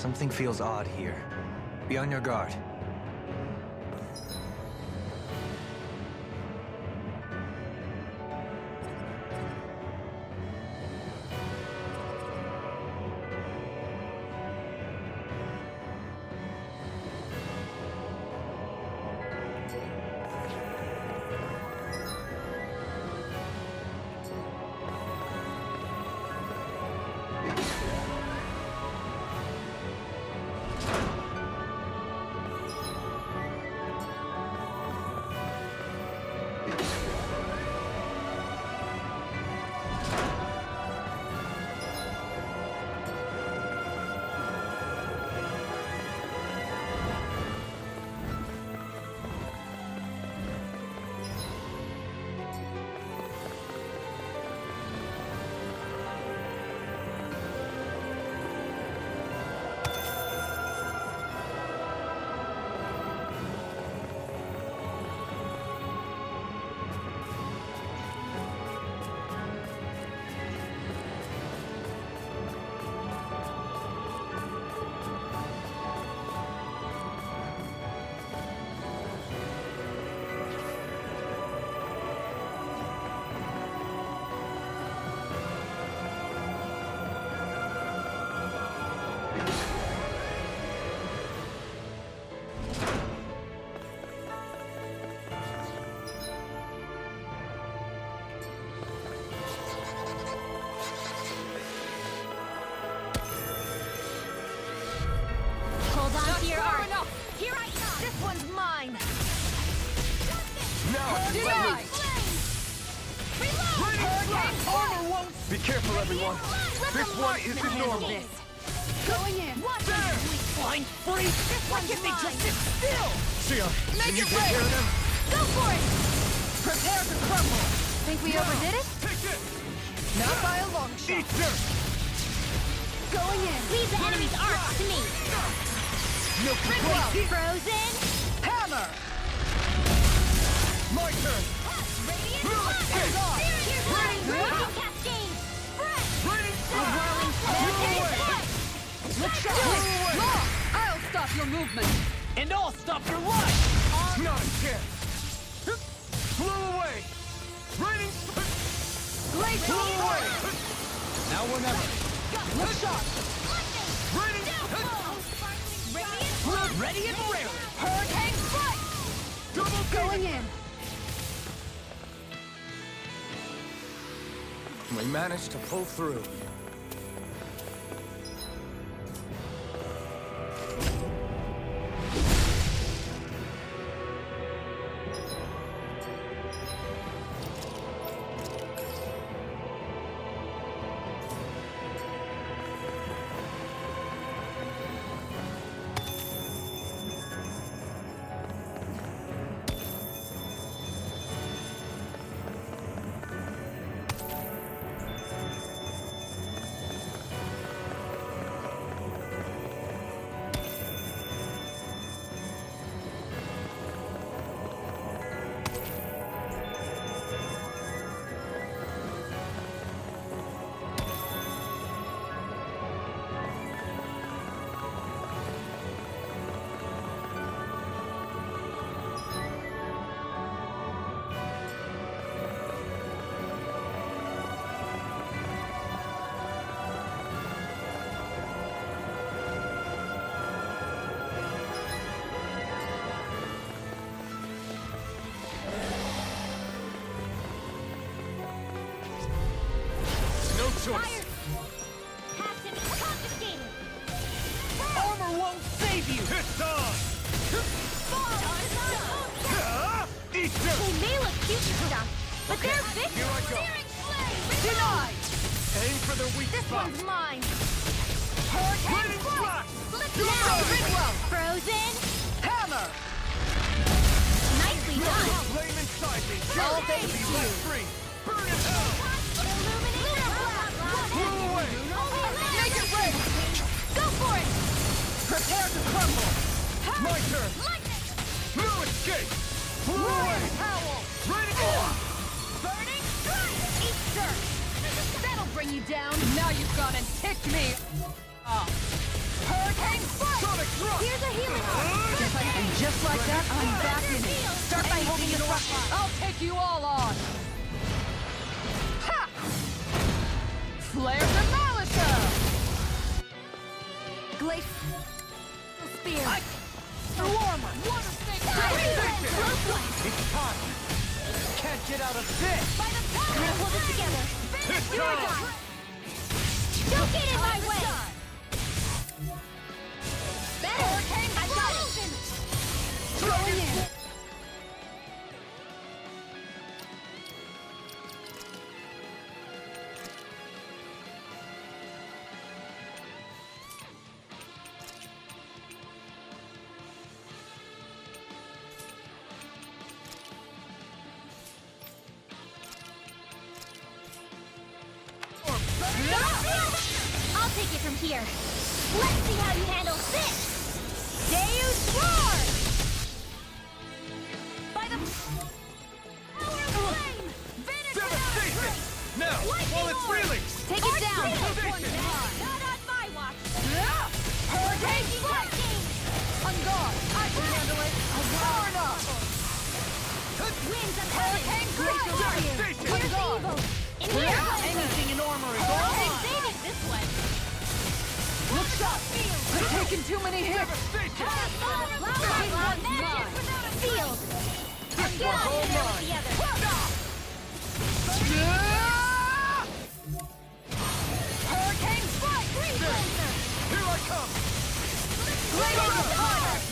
Something feels odd here. Be on your guard. Be careful, everyone. This one isn't normal. Going in. There! Flying free! This one Can they mine. just sit still? Sia, can you it take rain. care of them? Go for it! Prepare to crumble! Think we overdid it? Take this! Not by a long shot. Eat this! Going in. Leave the enemy's arcs to me. Milk the Ring well. plate! Frozen. Hammer! My turn! Radiant Milk Blast. escape! Radiant Cascade. Spread. Raining A whirling away. Let's shot! away. Law! I'll stop your movement! And I'll stop your life! Not a chance! Flew away! Raining Blade flew away! Now or never! Let's shot! Raining Radiant Ready and rare! Hurricane strike! double Going in. We managed to pull through. No choice! has to be confiscated. Armor won't save you! It's on! Eat They this! may look cute and stuff, but they're big. Here I go. Denied! Aim for the weak This spot! one's mine. Raining blast! Now, Frozen. Hammer! Nicely done. Flame inside me! All Sure, thanks be to let you. free! Burn in hell! Flew away! Make it rain! Go for it. Prepare to crumble! My turn! No escape! Flew away! Howl! Raining Burning strike! Eat dirt! That'll bring you down! Now you've gone and ticked me off! Hurricane Here's a healing orb. And just like that, I'm back in it. Start by holding the front line. I'll take you all on. Ha! Flare the Malisa! Glacial spear. Warmer! Water snake! It's time. Can't get out of this. By the power! We'll hold it together. Hit You're time. done. Don't get in my way! Better! I got it! Going in. I'll take it from here. Let's see how you handle this! Deus Roar! By the power of flame! Vanish Devastation! Now, while it's reeling! Take it down. Not on my watch! Hurricane Strike! On guard! I can handle it! Far enough! Winds of Hurricane heaven! glacial spear. Devastation! Here's the evil! In here! Anything in armory! Hurricane saving this one! Look sharp! I've taken too many hits! Devastation! Field! And get on in there with the other! Hurricane strike. Here I come!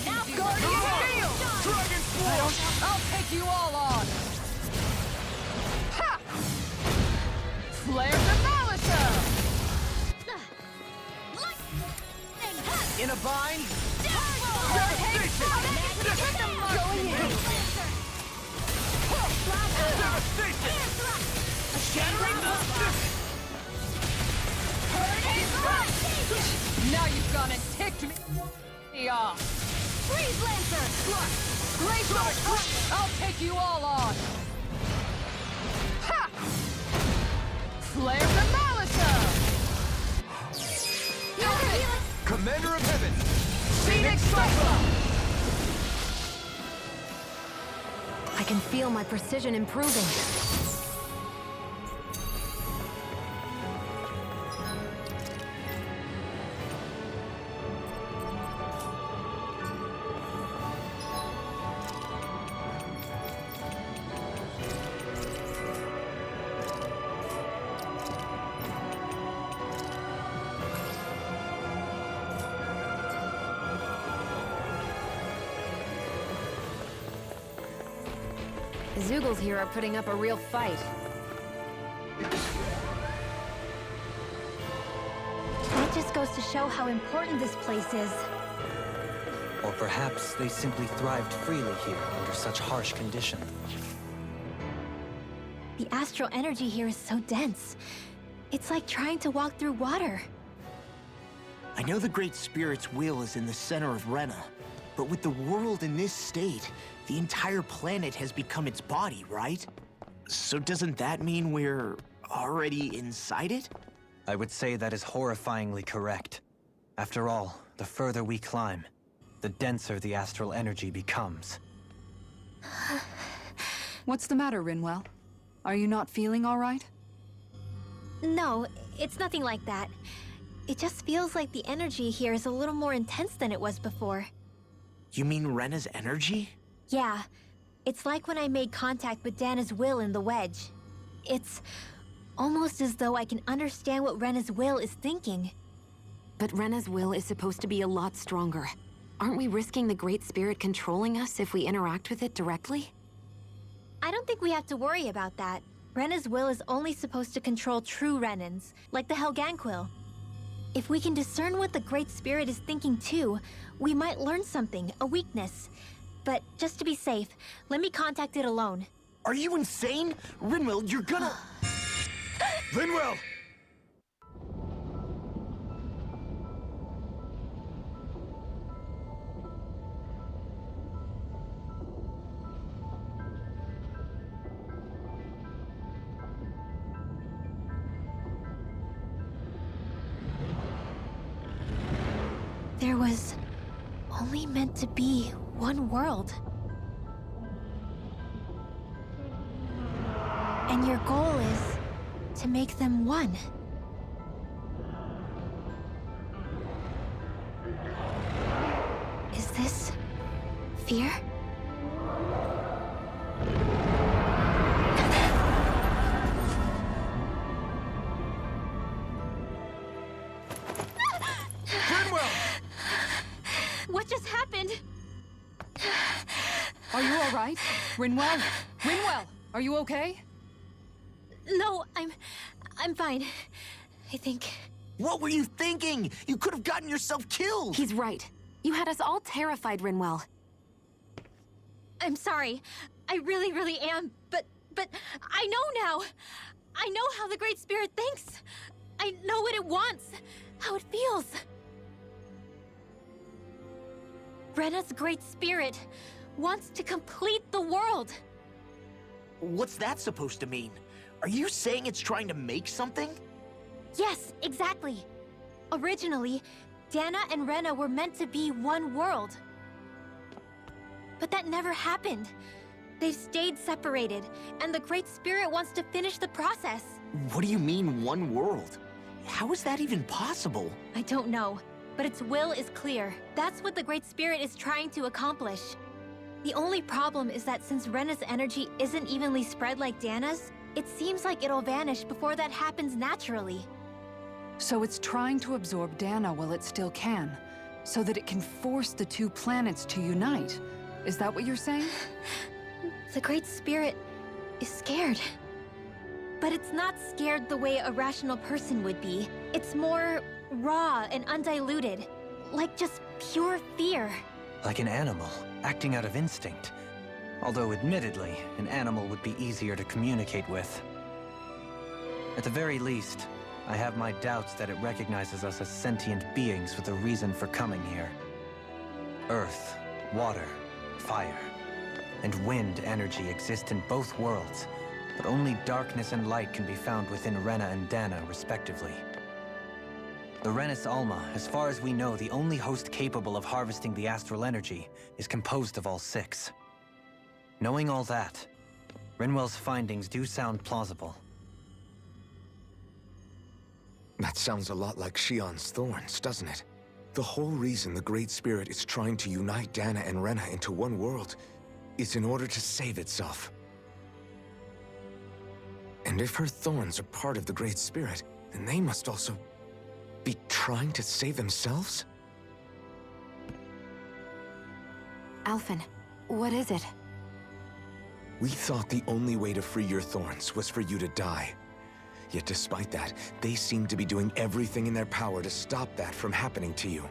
Now Guardian shield. Dragon Swarm! I'll take you all on! Ha! Flare the Malisa! In a bind? Hurricane Devastation! going in. Devastation! Shattering Hurricane strike. Now you've gone and ticked me off! Freeze lancer. Glacial. I'll take you all on! Ha! Flare the Malisa! Commander of Heaven! Phoenix Cyclone! I can feel my precision improving. The Zoogles here are putting up a real fight. That just goes to show how important this place is. Or perhaps they simply thrived freely here under such harsh conditions. The astral energy here is so dense. It's like trying to walk through water. I know the Great Spirit's will is in the center of Rena, but with the world in this state, the entire planet has become its body, right? So doesn't that mean we're already inside it? I would say that is horrifyingly correct. After all, the further we climb, the denser the astral energy becomes. What's the matter, Rinwell? Are you not feeling all right? No, it's nothing like that. It just feels like the energy here is a little more intense than it was before. You mean Rena's energy? Yeah, it's like when I made contact with Dana's will in the wedge. It's almost as though I can understand what Rena's will is thinking. But Rena's will is supposed to be a lot stronger. Aren't we risking the Great Spirit controlling us if we interact with it directly? I don't think we have to worry about that. Rena's will is only supposed to control true Renans, like the Helganquil. If we can discern what the Great Spirit is thinking too, we might learn something, a weakness. But just to be safe, let me contact it alone. Are you insane? Rinwell, you're gonna... Linwell! There was only meant to be one world. And your goal is to make them one. Is this fear? What just happened? Are you all right? Rinwell? Rinwell, are you okay? No, I'm fine. I think. What were you thinking? You could have gotten yourself killed! He's right. You had us all terrified, Rinwell. I'm sorry. I really, really am. But I know now. I know how the Great Spirit thinks. I know what it wants, how it feels. Rena's Great Spirit wants to complete the world. What's that supposed to mean? Are you saying it's trying to make something? Yes, exactly. Originally, Dana and Rena were meant to be one world. But that never happened. They've stayed separated, and the Great Spirit wants to finish the process. What do you mean, one world? How is that even possible? I don't know, but its will is clear. That's what the Great Spirit is trying to accomplish. The only problem is that since Rena's energy isn't evenly spread like Dana's, it seems like it'll vanish before that happens naturally. So it's trying to absorb Dana while it still can, so that it can force the two planets to unite. Is that what you're saying? The Great Spirit is scared. But it's not scared the way a rational person would be. It's more raw and undiluted, like just pure fear. Like an animal, acting out of instinct. Although, admittedly, an animal would be easier to communicate with. At the very least, I have my doubts that it recognizes us as sentient beings with a reason for coming here. Earth, water, fire, and wind energy exist in both worlds, but only darkness and light can be found within Rena and Dana, respectively. The Renis Alma, as far as we know, the only host capable of harvesting the astral energy, is composed of all six. Knowing all that, Rinwell's findings do sound plausible. That sounds a lot like Shion's thorns, doesn't it? The whole reason the Great Spirit is trying to unite Dana and Rena into one world is in order to save itself. And if her thorns are part of the Great Spirit, then they must also be trying to save themselves? Alphen, what is it? We thought the only way to free your thorns was for you to die. Yet despite that, they seem to be doing everything in their power to stop that from happening to you.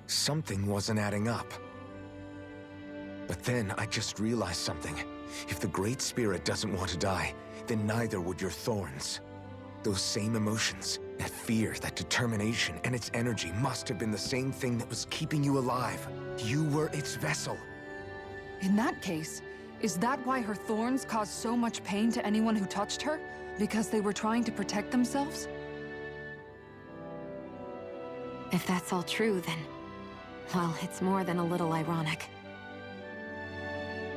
Something wasn't adding up. But then I just realized something. If the Great Spirit doesn't want to die, then neither would your thorns. Those same emotions, that fear, that determination, and its energy must have been the same thing that was keeping you alive. You were its vessel. In that case, is that why her thorns caused so much pain to anyone who touched her? Because they were trying to protect themselves? If that's all true, then... well, it's more than a little ironic.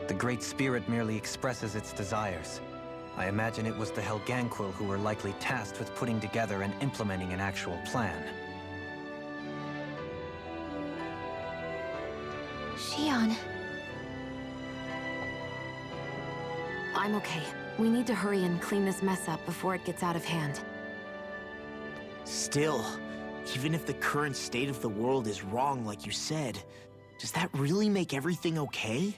The Great Spirit merely expresses its desires. I imagine it was the Helgarahi who were likely tasked with putting together and implementing an actual plan. Shion. I'm okay. We need to hurry and clean this mess up before it gets out of hand. Still, even if the current state of the world is wrong like you said, does that really make everything okay?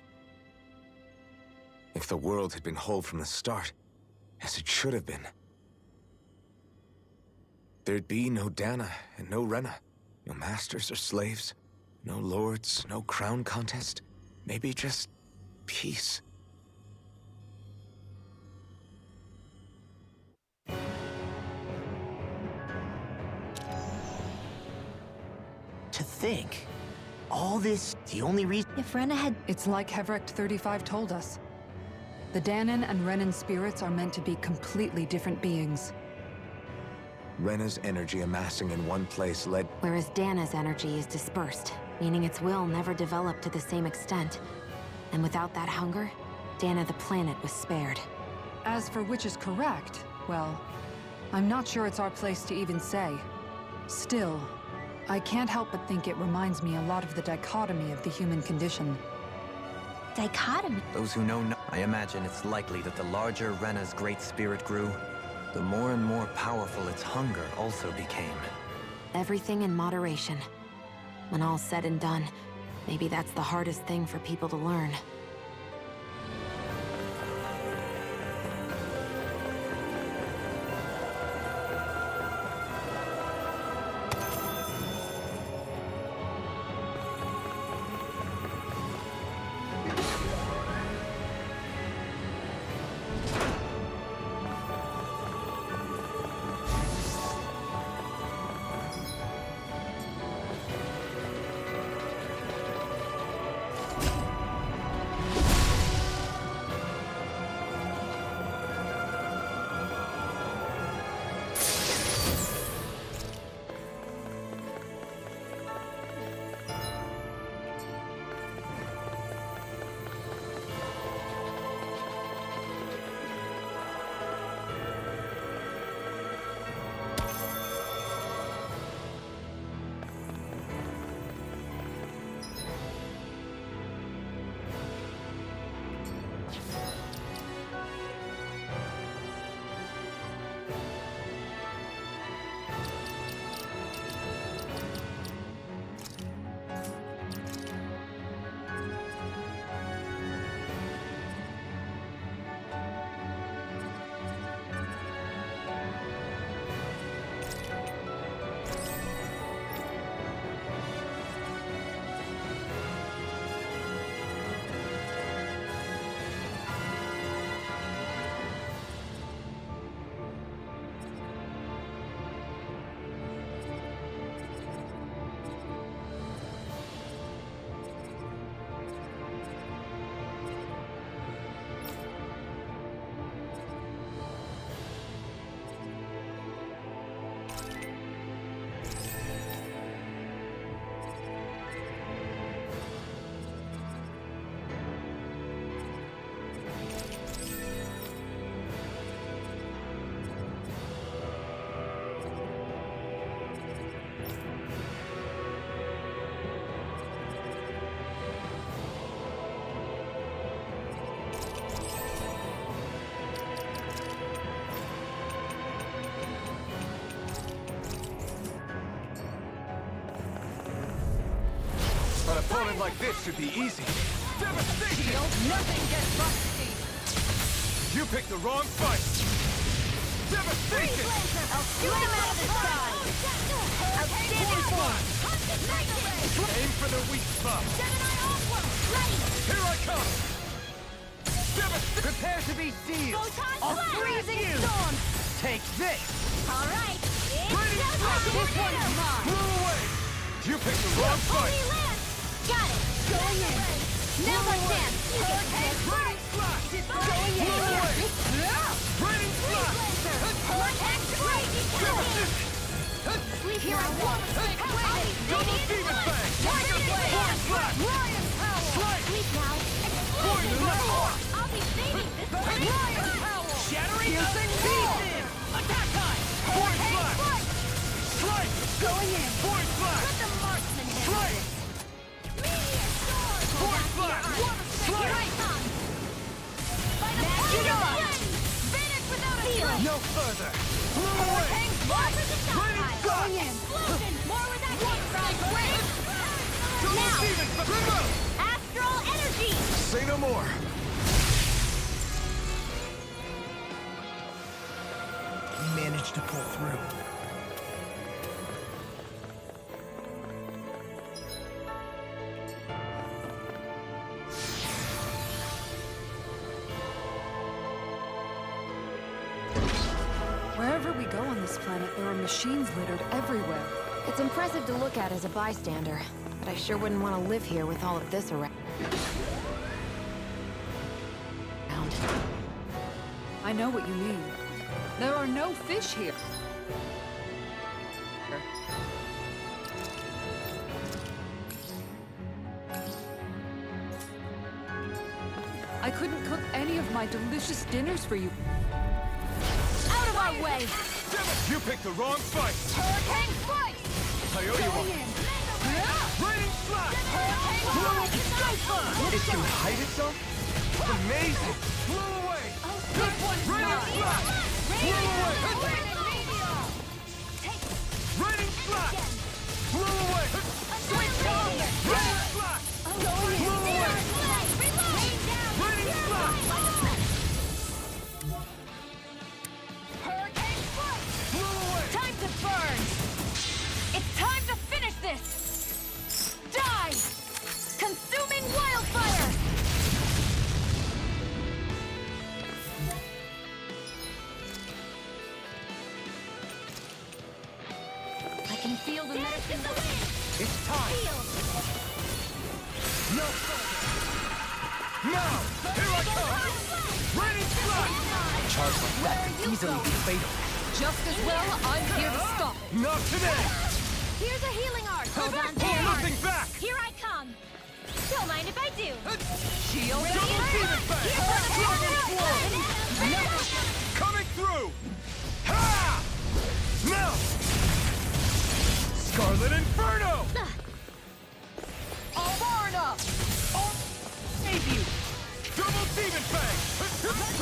If the world had been whole from the start, as it should have been, there'd be no Dana and no Rena, no masters or slaves, no lords, no crown contest, maybe just peace. To think, all this, the only reason... If Rena had... It's like Hevericht 35 told us. The Danan and Renan spirits are meant to be completely different beings. Rena's energy amassing in one place led... Whereas Dana's energy is dispersed, meaning its will never developed to the same extent. And without that hunger, Dana the planet was spared. As for which is correct, well, I'm not sure it's our place to even say. Still, I can't help but think it reminds me a lot of the dichotomy of the human condition. Dichotomy? Those who know I imagine it's likely that the larger Rena's great spirit grew, the more and more powerful its hunger also became. Everything in moderation. When all's said and done, maybe that's the hardest thing for people to learn. An opponent like this should be easy. Devastation! Nothing gets rusty! You picked the wrong fight! Devastation! I'll shoot him out of the sky! Outstanding form! Aim for the weak spot! Here I come! Devastation! Prepare to be sealed! I'll freezing storm! Take this! Alright! This one's mine! Move away! You picked the wrong fight! Got it! Going in! Now's our chance! Raining flash! Going in! Move away! Raining flash! Sleep here on one! Double demon fang! Force flash! Strike! Sleep now! Poison level! I'll be saving this one! Shattering pieces! Attack time! Force flash! Strike! Going in! Force flash! Let the marksman handle Strike! this! Meteor sword! Force flash! Strike! Right on! By the power! Vanish without a trace! No further! Move away! Raining flash! Explosion! More where that came from! Double Now! demon fang! Astral energy! Say no more! We managed to pull through. Wherever we go on this planet, there are machines littered everywhere. It's impressive to look at as a bystander, but I sure wouldn't want to live here with all of this around. I know what you mean. There are no fish here. I couldn't cook any of my delicious dinners for you. Out of our way! You picked the wrong fight! Hurricane Slice! I owe you one. Raining Slash! It can hide itself? Amazing! Blew away! Raining Slash! Blew away! Raining Slash! Blew away! Raining Slash! Blew away! Raining Slash! Blew away! Time to burn! It's time to finish this! Die! Consuming wildfire! I can feel the medicine. It's time! No further! Now! Here I come! Raining Slash! Charge like that could easily be fatal. Just as well, I'm here to stop it. Not today! Here's a healing art. Hold on to Hold your heart. nothing back! Here I come. Don't mind if I do. Shield double demon fang! Dragon swarm! Coming through! Ha! Now! Scarlet Inferno! Avarna! Save you! Double demon fang!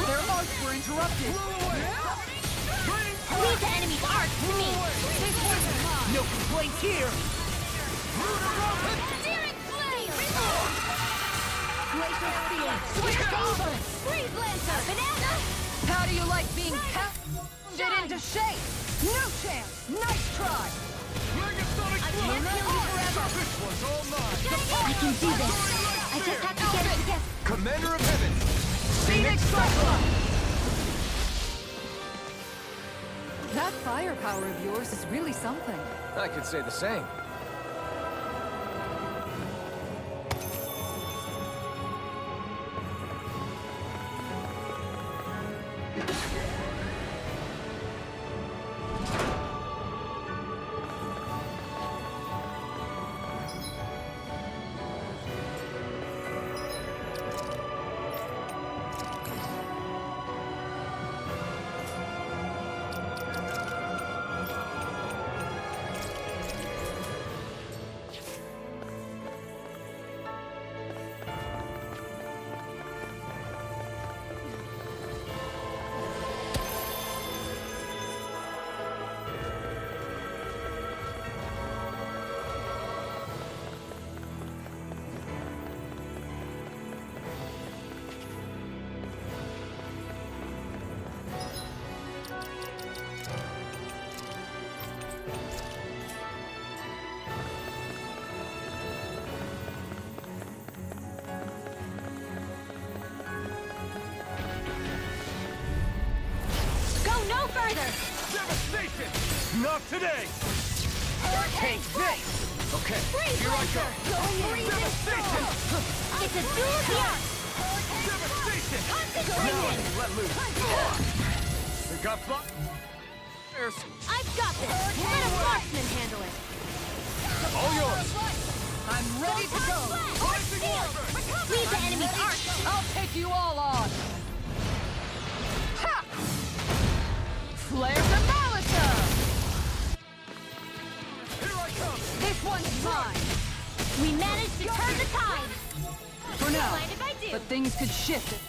Their arts were interrupted. Blew away! Raining Leave the enemy's art to me. No complaints here! Daring flame. Glacial spear. Switch over. Freeze lancer. Banana. How do you like being pounded into shape? No chance! Nice try! Megasonic I Blow! can't kill you forever. This one's all mine! I can do this. I just have to get it together. Commander of Heaven! Phoenix Cyclone! That firepower of yours is really something. I could say the same. No further! Devastation! Not today! Take this! Okay, Freeze here I go! Devastation! It's a duel of the arts! Devastation! Concentration! Let loose! They got fires! I've got this! Let a marksman handle it! All yours! I'm ready to go! Leave the enemy's arc! I'll take you all on! Ha! Flare the Malika! Here I come! This one's mine! We managed to turn the tide! For now, Mind if I do? but things could shift at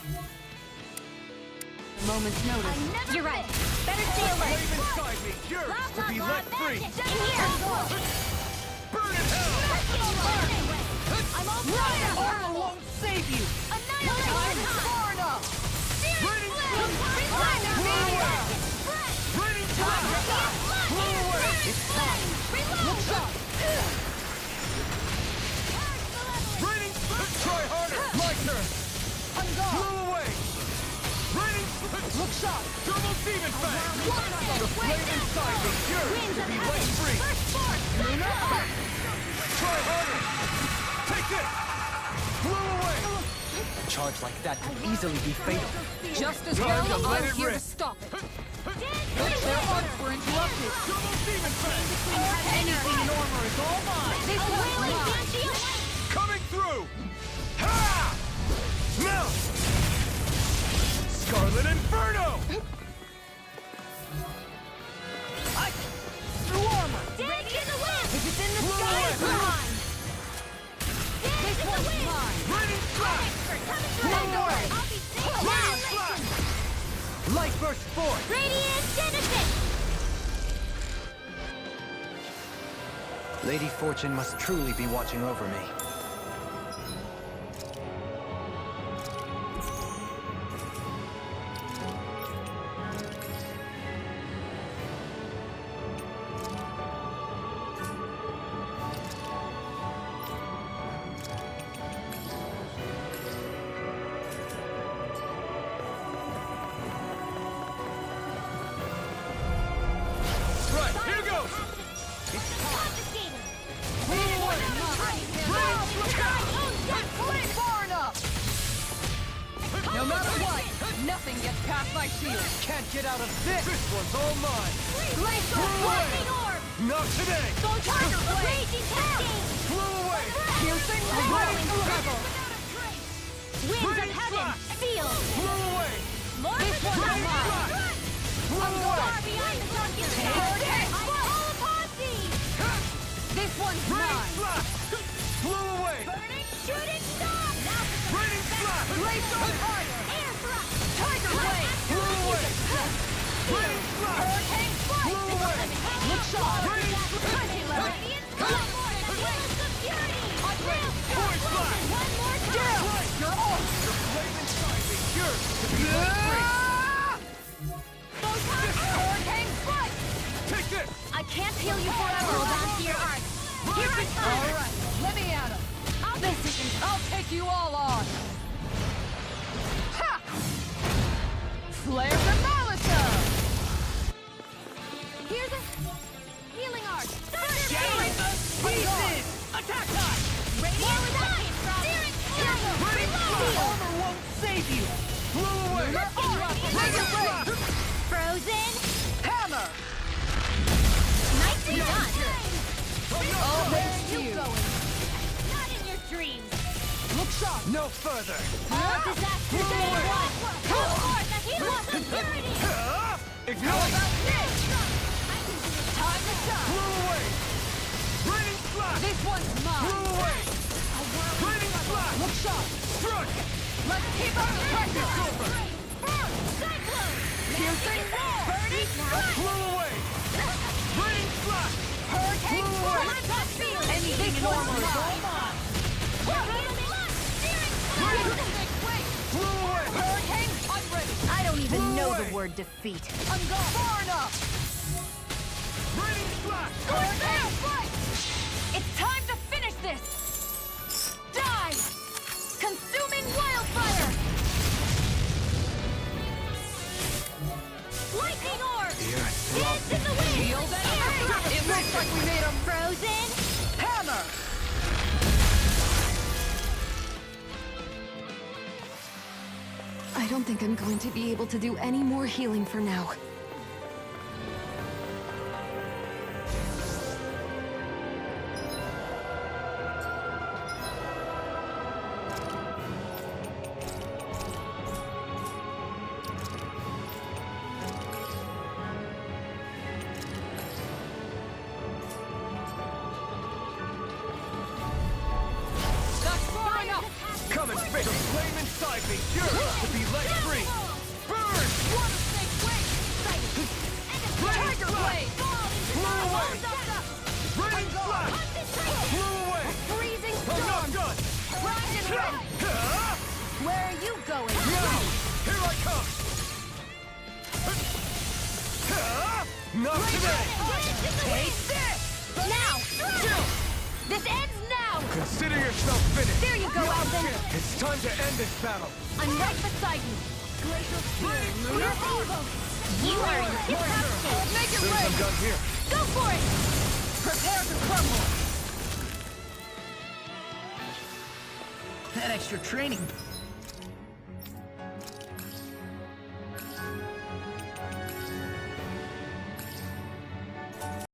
a moment's notice. You're right. Better stay alert. Flame inside me, yours will be let free! In here! Burn in hell! I'm all Ryan fired! Arrow won't save you! Annihilation! I'm far enough! Raining Raining It's time! Look out! Raining Try harder! My turn! I'm gone! Blew away! Raining Look shot! Double demon fang! The flame inside me, yours will be let free! Try harder! Take this! Blew away! A charge like that could easily be fatal. Just as Time to well, let I'm it here to rip. stop it. Their arcs were interrupted. Double demon fang! Anything in armor is all mine. This one's mine. Coming through! Ha! Now! Light burst forth! Radiant Genesis! Lady Fortune must truly be watching over me. Right, here goes! No matter what, nothing gets past my shield. Can't get out of this! This one's all mine! Lightning Orb! Not today! Tiger Blade! Raging Cascade! Flew away! Piercing Rolling level. Winds of Heaven! Sealed! Flew away! This one's mine. Flew away! Far behind the darkest Take cloud! it. All upon thee! This one's Raining mine. flash! Flew away! Burning, shooting star! Now Raining flash! Blaze on fire. air thrust! Tiger Blade. Flew away! Raining flash! Hurricane Flew away! Look shot. Raining flash! Radiant Storm! The Wheels of Fury! Force flash! One more time! You're off. The flame inside me yearns to be let free! Hurricane strike. Take this! I can't heal you forever. Hold on to your arts. Here I All come! right, let me at him. I'll take you all on. Ha! Flare the Malisa. Here's a healing art. Gathering the pieces. Attack time. Radiant Light! Searing Raining flash! Armor won't save you. Flew away! Radiant Blade. Frozen! Hammer. Nicely done! Oh, thank You you. going? Not in your dreams! Look sharp. No further! All disaster day one! Come forth the heroes of purity! Ignite! This. Time to shine. Flew away! Raining flash! This one's mine. Flew away! Raining flash! Look sharp. Struck! Let's keep up the pressure. Cyclone! Piercing roar. Burning strike. Flew away! Raining flash! Hurricane Flew away! strike. Anything normal is all mine. Flew away! Hurricane, I'm ready. I don't even Flew know away. the word defeat. I'm gone. Far enough. Raining flash! Hurricane strike. It's time to finish this. Die. Consuming wildfire. Lightning orb! Here. Dance in the wind! Shield and hammer. It looks like we made a Frozen! hammer. I don't think I'm going to be able to do any more healing for now. That's far enough. Come and face the flame inside me yearns to be let free! Burn! Water snake wing. Tiger blade. Flew away! Raining flash! Flew away! Freezing I'm not storm. done! Primed and ready. Ah! Where are you going? Now! Here I come! Ah! Not today! Take this. Now! This ends now! Consider yourself finished! There you go, Alvin! It's time to end this battle! I'm right beside you! Glacial Spear, Lunar Evil! You are in tip-top shape! Make it Soon as I'm rain. done here. Go for it! Prepare to crumble. That extra training